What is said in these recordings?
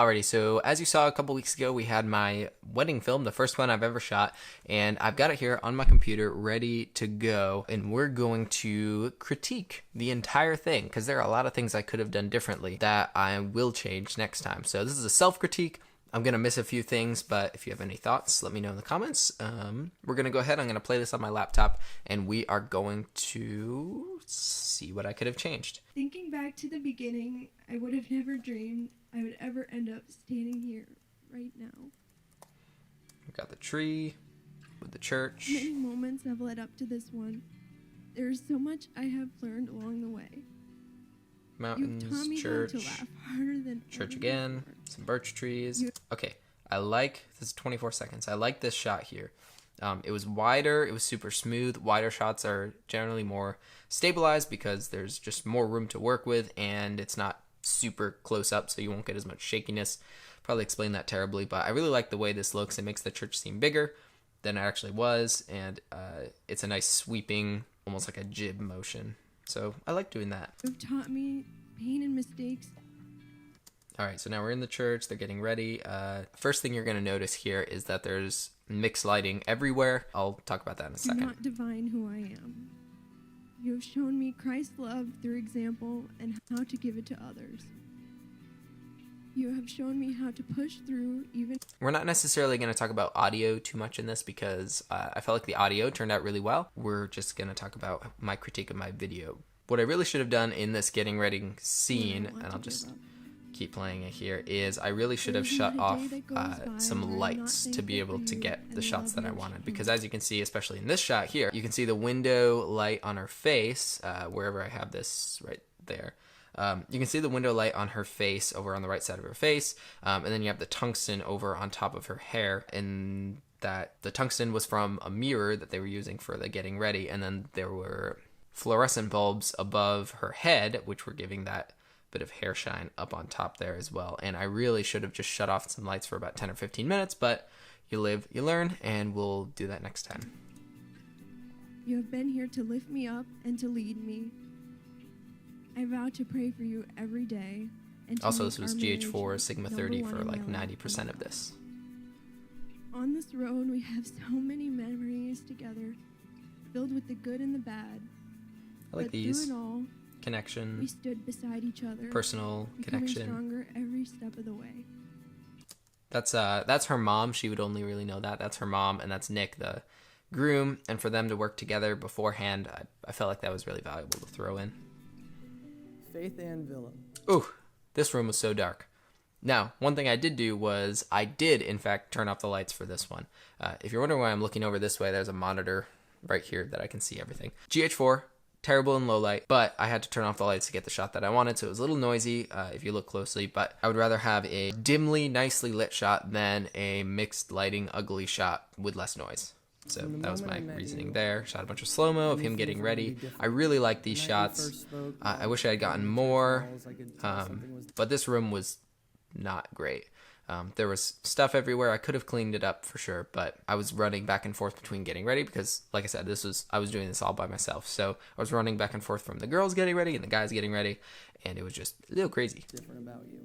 Alrighty, so as you saw a couple weeks ago, we had my wedding film, the first one I've ever shot, and I've got it here on my computer ready to go, and we're going to critique the entire thing, because there are a lot of things I could have done differently that I will change next time. So this is a self-critique. I'm going to miss a few things, but if you have any thoughts, let me know in the comments. We're going to go ahead. I'm going to play this on my laptop, and we are going to see what I could have changed. Thinking back to the beginning, I would have never dreamed I would ever end up standing here right now. We've got the tree with the church. Many moments have led up to this one. There is so much I have learned along the way. Mountains, You've taught me church, how to laugh harder than church ever again, before. some birch trees. Okay, I like, this is 24 seconds. I like this shot here. It was wider, it was super smooth. Wider shots are generally more stabilized because there's just more room to work with, and it's not super close up, so you won't get as much shakiness. Probably explained that terribly, but I really like the way this looks. It makes the church seem bigger than it actually was, and it's a nice sweeping, almost like a jib motion. So I like doing that. You've taught me pain and mistakes. All right, so now we're in the church. They're getting ready. First thing you're going to notice here is that there's mixed lighting everywhere. I'll talk about that in a Do second. not divine who I am. You have shown me Christ's love through example and how to give it to others. You have shown me how to push through even... We're not necessarily going to talk about audio too much in this because I felt like the audio turned out really well. We're just going to talk about my critique of my video. What I really should have done in this getting ready scene, and I'll just keep playing it here, is I really should have shut off some lights to be able to get the shots that I wanted. Because as you can see, especially in this shot here, you can see the window light on her face, wherever I have this right there. You can see the window light on her face over on the right side of her face, and then you have the tungsten over on top of her hair, and that the tungsten was from a mirror that they were using for the getting ready, and then there were fluorescent bulbs above her head, which were giving that bit of hair shine up on top there as well. And I really should have just shut off some lights for about 10 or 15 minutes, but you live, you learn, and we'll do that next time. You have been here to lift me up and to lead me. I vow to pray for you every day. And to Also, make this was our GH4 marriage Sigma number 30 one for in like my life 90% of this. On this road, we have so many memories together, filled with the good and the bad. I like But these. through it all, we Connection, stood beside each other, personal becoming connection. stronger every step of the way. That's her mom. She would only really know that. That's her mom, and that's Nick, the groom. And for them to work together beforehand, I felt like that was really valuable to throw in. Faith Ann Villa. Ooh, this room was so dark. Now, one thing I did do was I did, in fact, turn off the lights for this one. If you're wondering why I'm looking over this way, there's a monitor right here that I can see everything. GH4, terrible in low light, but I had to turn off the lights to get the shot that I wanted, so it was a little noisy if you look closely, but I would rather have a dimly, nicely lit shot than a mixed lighting, ugly shot with less noise. So that was my reasoning there. Shot a bunch of slow-mo of him getting ready. I really like these shots. I wish I had gotten more, but this room was not great. There was stuff everywhere. I could have cleaned it up for sure, but I was running back and forth between getting ready because, like I said, I was doing this all by myself. So I was running back and forth from the girls getting ready and the guys getting ready, and it was just a little crazy. Different about you.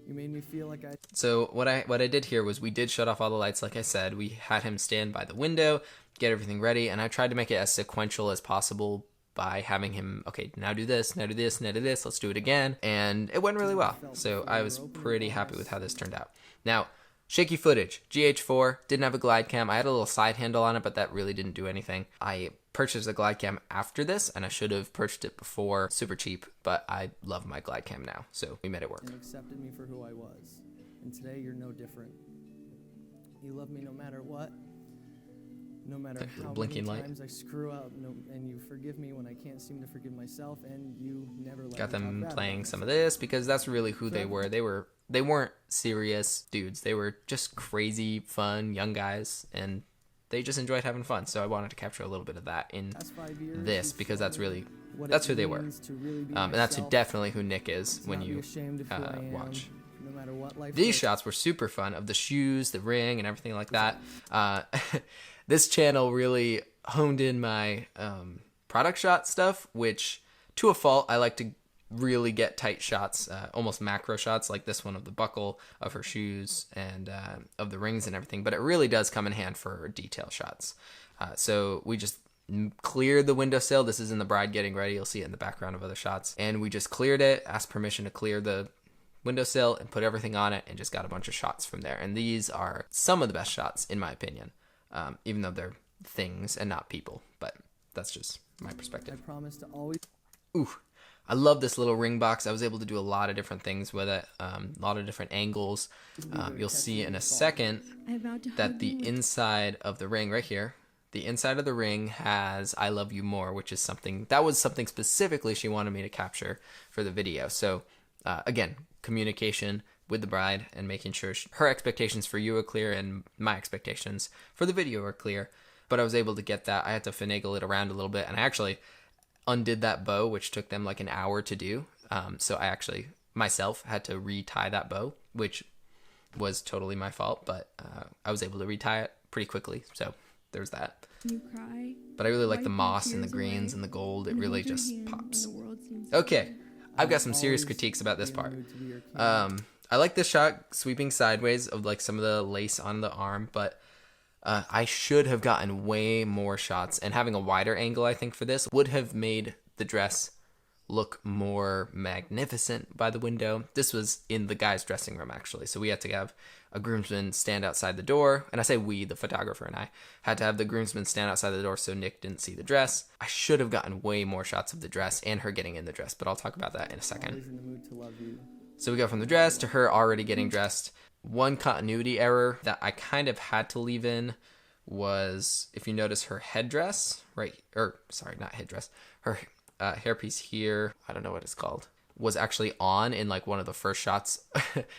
You made me feel like I... So what I did here was we did shut off all the lights, like I said. We had him stand by the window, get everything ready, and I tried to make it as sequential as possible by having him, okay, now do this, now do this, now do this, let's do it again. And it went really well. So I was pretty happy with how this turned out. Now, shaky footage. GH4, didn't have a glide cam. I had a little side handle on it, but that really didn't do anything. I purchased a glide cam after this, and I should have purchased it before, super cheap, but I love my glide cam now, so we made it work. And accepted me for who I was. And today you're no different. You love me no matter what. No matter how blinking many light. times I screw up, and you forgive me when I can't seem to forgive myself, and you never let Got me them talk bad playing about some of myself. this because that's really who they were. They weren't serious dudes. They were just crazy, fun, young guys, and they just enjoyed having fun. So I wanted to capture a little bit of that in Past 5 years, this you've because shown that's really what that's it who they were. means to really be And that's myself, definitely who Nick is to when not be you ashamed of who I am, watch. No matter what life These throws. shots were super fun of the shoes, the ring, and everything like that. This channel really honed in my product shot stuff, which to a fault I like to really get tight shots, almost macro shots like this one of the buckle, of her shoes, and of the rings and everything. But it really does come in hand for detail shots. So we just cleared the windowsill. This is in the bride getting ready. You'll see it in the background of other shots. And we just cleared it, asked permission to clear the windowsill and put everything on it, and just got a bunch of shots from there. And these are some of the best shots in my opinion, even though they're things and not people. But that's just my perspective. I promise to always. Ooh, I love this little ring box. I was able to do a lot of different things with it, a lot of different angles. You'll see in a second I vowed to that hug the you with inside of the ring right here, the inside of the ring has "I love you more," which is something specifically she wanted me to capture for the video. So again, communication with the bride and making sure her expectations for you are clear and my expectations for the video are clear. But I was able to get that. I had to finagle it around a little bit, and I actually undid that bow, which took them like an hour to do. So I actually myself had to retie that bow, which was totally my fault, but I was able to retie it pretty quickly. So there's that. you cry. But I really like wipe the your moss and the tears greens away, and the gold. It and really hold your just hand when pops. the world seems Okay, I've got some I'll serious always critiques about this be in the part. mood to be your king. I like this shot sweeping sideways of like some of the lace on the arm, but I should have gotten way more shots, and having a wider angle, I think, for this would have made the dress look more magnificent by the window. This was in the guy's dressing room, actually, so we had to have a groomsman stand outside the door, and I say we, the photographer and I, had to have the groomsman stand outside the door so Nick didn't see the dress. I should have gotten way more shots of the dress and her getting in the dress, but I'll talk about that in a second. Always in the mood to love you. So we go from the dress to her already getting dressed. One continuity error that I kind of had to leave in was, if you notice her headdress, not headdress, her hairpiece here, I don't know what it's called, was actually on in like one of the first shots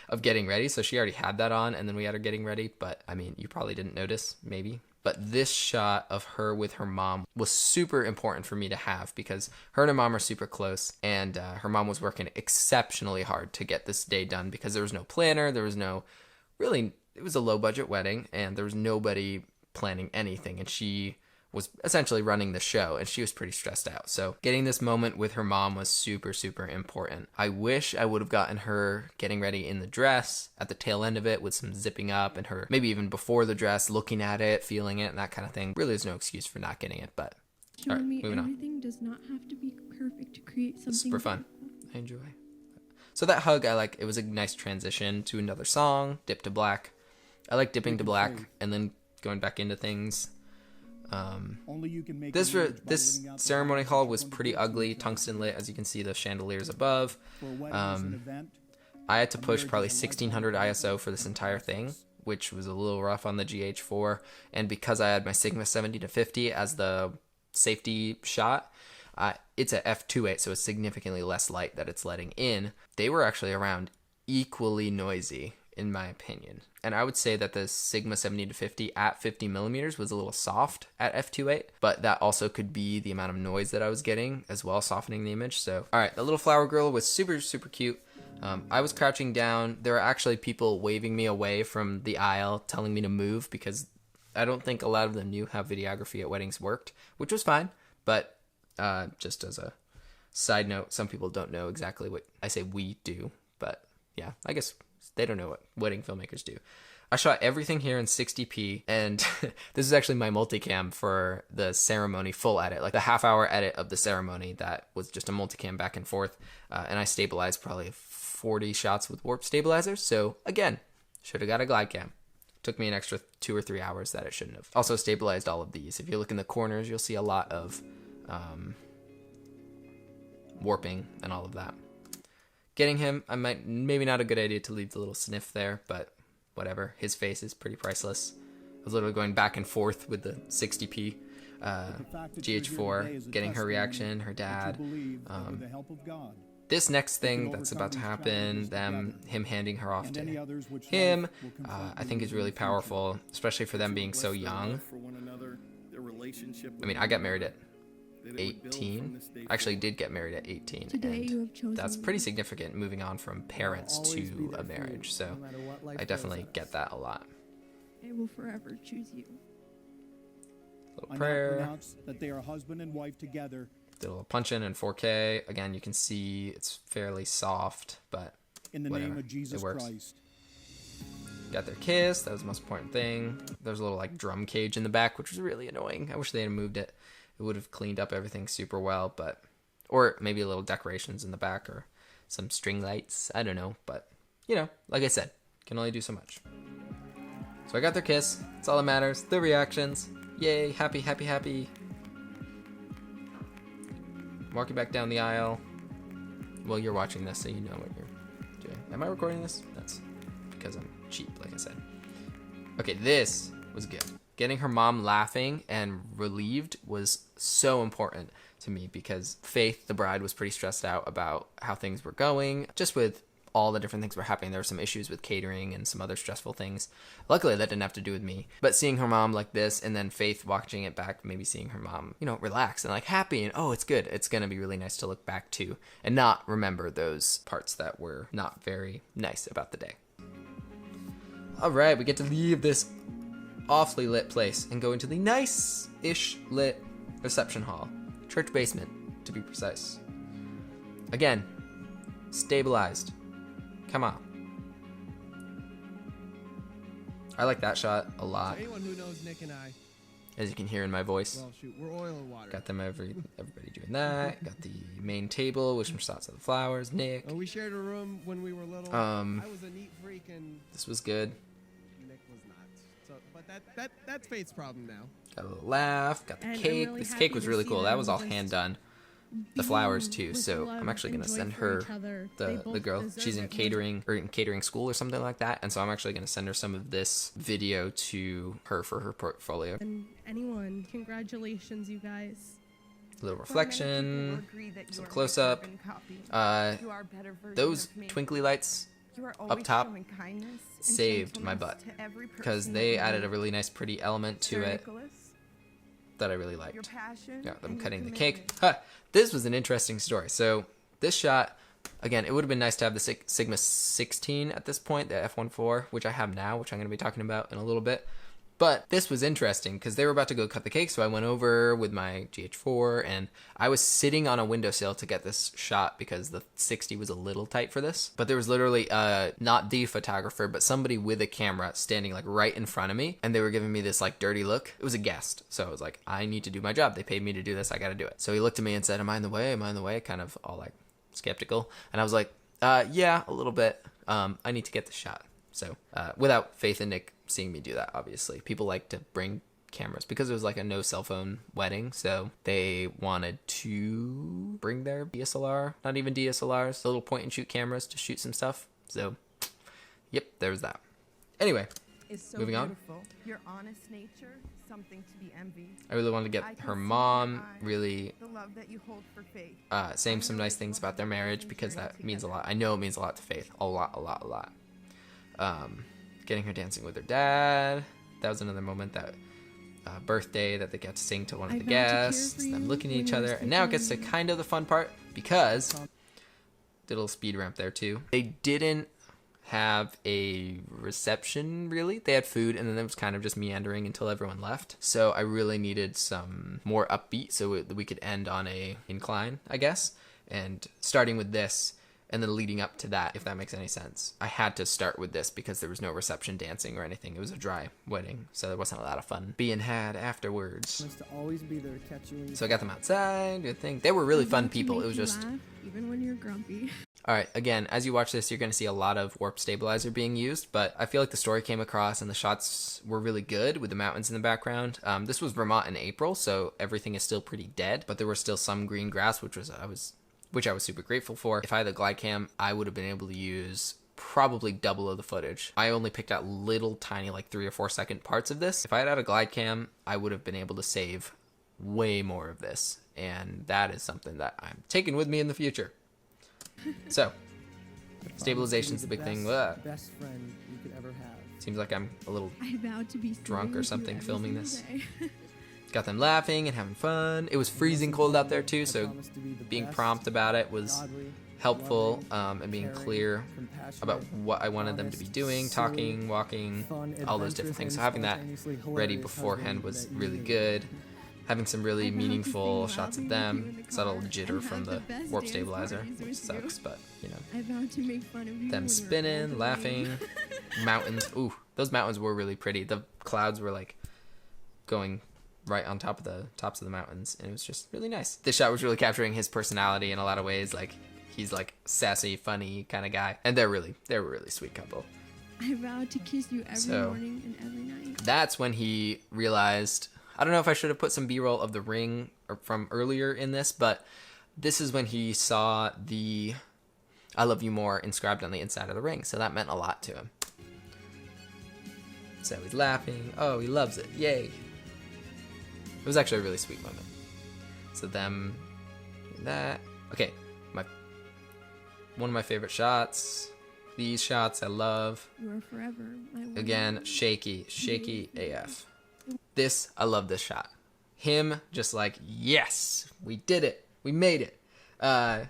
of getting ready. So she already had that on, and then we had her getting ready. But I mean, you probably didn't notice, maybe. But this shot of her with her mom was super important for me to have, because her and her mom are super close, and her mom was working exceptionally hard to get this day done, because there was no planner, there was no, really, it was a low budget wedding, and there was nobody planning anything, and she was essentially running the show, and she was pretty stressed out. So getting this moment with her mom was super, super important. I wish I would have gotten her getting ready in the dress at the tail end of it with some zipping up, and her maybe even before the dress looking at it, feeling it, and that kind of thing. Really, there's no excuse for not getting it, but Showing Alright, me moving on. everything does not have to be perfect to create something super fun. beautiful. I enjoy. So that hug, I like. It was a nice transition to another song, Dip to Black. I like dipping to black and then going back into things. This ceremony hall was pretty ugly, tungsten lit, as you can see the chandeliers above. I had to push probably 1600 ISO for this entire thing, which was a little rough on the GH4, and because I had my Sigma 70 to 50 as the safety shot, it's a f2.8, so it's significantly less light that it's letting in. They were actually around equally noisy, in my opinion. And I would say that the Sigma 70 to 50 at 50 millimeters was a little soft at f2.8, but that also could be the amount of noise that I was getting as well, softening the image. So, all right, the little flower girl was super, super cute. I was crouching down. There were actually people waving me away from the aisle, telling me to move, because I don't think a lot of them knew how videography at weddings worked, which was fine. But just as a side note, some people don't know exactly what I say we do, but yeah, I guess they don't know what wedding filmmakers do. I shot everything here in 60p, and this is actually my multicam for the ceremony full edit, like the half-hour edit of the ceremony that was just a multicam back and forth, and I stabilized probably 40 shots with warp stabilizers. So again, should have got a glide cam. Took me an extra 2 or 3 hours that it shouldn't have. Also stabilized all of these. If you look in the corners, you'll see a lot of warping and all of that. Getting him, maybe not a good idea to leave the little sniff there, but whatever. His face is pretty priceless. I was literally going back and forth with the 60p GH4, getting her reaction, her dad. This next thing that's about to happen, him handing her off to him, I think is really powerful, especially for them being so young. I mean, I got married at 18. I actually did get married at 18, Today you have chosen and that's me. pretty significant, moving on from parents to a marriage. So I definitely get that a lot. I will forever choose you. Little I now prayer. pronounce that they are husband and wife together Did a little punch in 4K. Again, you can see it's fairly soft, but In the whatever. name of Jesus It works. Christ. Got their kiss. That was the most important thing. There's a little like drum cage in the back, which was really annoying. I wish they had moved it. It would have cleaned up everything super well, but or maybe a little decorations in the back or some string lights. I don't know, but you know, like I said, can only do so much. So I got their kiss. That's all that matters. The reactions. Yay, happy, happy, happy. Walking back down the aisle. Well, you're watching this, so you know what you're doing. Am I recording this? That's because I'm cheap, like I said. Okay, this was good. Getting her mom laughing and relieved was so important to me because Faith, the bride, was pretty stressed out about how things were going, just with all the different things were happening. There were some issues with catering and some other stressful things. Luckily, that didn't have to do with me. But seeing her mom like this and then Faith watching it back, maybe seeing her mom, you know, relax and like happy and oh, it's good. It's going to be really nice to look back to and not remember those parts that were not very nice about the day. All right, we get to leave this awfully lit place and go into the nice-ish lit reception hall. Church basement, to be precise. Again, stabilized. Come on. I like that shot a lot, Anyone who knows Nick and I, as you can hear in my voice. well, shoot, we're oil and water. Got them everybody doing that. Got the main table with some shots of the flowers. Nick. We shared a room when we were little. I was a neat freak and This was good. Nick was not. So, but that's Faith's problem now. Got a little laugh. Got the And I'm cake. really This happy cake was to really see cool. That them was all just hand done. The being flowers too. with So love I'm actually and gonna joy send for her each other. They the both girl. deserve She's in it. catering or in catering school or something like that. And so I'm actually gonna send her some of this video to her for her portfolio. And anyone, congratulations, you guys. A little reflection. Some close up. Those twinkly lights up top saved my butt because they added a really nice pretty element to it that I really liked. Yeah, them cutting the cake. Huh. This was an interesting story. So this shot, again, it would have been nice to have the Sigma 16 at this point, the f1.4, which I have now, which I'm going to be talking about in a little bit. But this was interesting because they were about to go cut the cake, so I went over with my GH4 and I was sitting on a windowsill to get this shot because the 60 was a little tight for this. But there was literally not the photographer, but somebody with a camera standing like right in front of me, and they were giving me this like dirty look. It was a guest, so I was like, I need to do my job. They paid me to do this. I got to do it. So he looked at me and said, "Am I in the way? Am I in the way?" Kind of all like skeptical, and I was like, "Yeah, a little bit. I need to get the shot." So without Faith and Nick seeing me do that, obviously. People like to bring cameras because it was like a no cell phone wedding, so they wanted to bring their DSLR, not even DSLRs, little point and shoot cameras to shoot some stuff. So, yep, there's that. Anyway, Is so moving on. beautiful. Your honest nature, something to be envied. I really wanted to I get can her see in mom your eyes really the love that you hold for Faith. saying some nice things about their marriage because that means a lot. I know it means a lot to Faith. A lot. Getting her dancing with her dad. That was another moment that birthday that they got to sing to one of I the vowed to care guests, for them you looking at when each you were other, and now it gets to sleeping. kind of the fun part because did a little speed ramp there too. They didn't have a reception really. They had food and then it was kind of just meandering until everyone left. So I really needed some more upbeat so we could end on a incline, I guess. And starting with this and then leading up to that, if that makes any sense. I had to start with this because there was no reception dancing or anything. It was a dry wedding, so there wasn't a lot of fun being had afterwards. Nice to always be there to catch you when you So I got them outside, do a thing. They were really I fun love to people. make It was you just... laugh, even when you're grumpy. All right, again, as you watch this, you're going to see a lot of warp stabilizer being used, but I feel like the story came across and the shots were really good with the mountains in the background. This was Vermont in April, so everything is still pretty dead, but there was still some green grass, which I was super grateful for. If I had the glide cam, I would have been able to use probably double of the footage. I only picked out little tiny like 3 or 4 second parts of this. If I had a glide cam, I would have been able to save way more of this, and that is something that I'm taking with me in the future. So, stabilization's the big thing. Best friend you could ever have. Seems like I'm a little I vowed to be Drunk or with you something every filming single day. got them laughing and having fun. It was freezing cold out there too, I so promise to be the being best, prompt about it was godly, helpful, loving, and being caring, clear about compassionate, what I wanted them to be honest, doing, silly, talking, walking, fun, all those different adventurous, things. So and having that spontaneously ready hilarious beforehand husband was that you really need. good. having some really I vowed to meaningful sing shots of loudly with you in them, the subtle car jitter and from have the the best warp dance stabilizer, parties which with sucks, you. but you know. I vowed to make fun of you. Them when spinning, you were laughing, mountains. Ooh, those mountains were really pretty. The clouds were like going right on top of the tops of the mountains, and it was just really nice. This shot was really capturing his personality in a lot of ways. Like he's like sassy, funny kind of guy, and they're a really sweet couple. I vowed to kiss you every So- morning and every night. That's when he realized. I don't know if I should have put some B-roll of the ring from earlier in this, but this is when he saw the "I love you more" inscribed on the inside of the ring. So that meant a lot to him. So he's laughing. Oh, he loves it. Yay. It was actually a really sweet moment. So them doing that. Okay, one of my favorite shots. These shots I love. You are forever my one. Again, shaky AF. This, I love this shot. Him just like, yes, we did it. We made it. Yeah,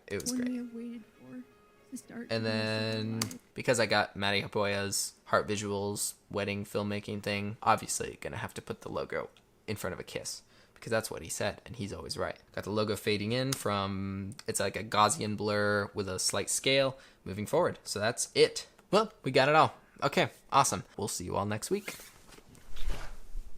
it was One great. we have waited for to start. And to make something then, alive. because I got Maddie Hapoya's Heart Visuals wedding filmmaking thing, obviously gonna have to put the logo in front of a kiss, because that's what he said, and he's always right. Got the logo fading in from, it's like a Gaussian blur with a slight scale moving forward. So that's it. Well, we got it all. Okay, awesome. We'll see you all next week.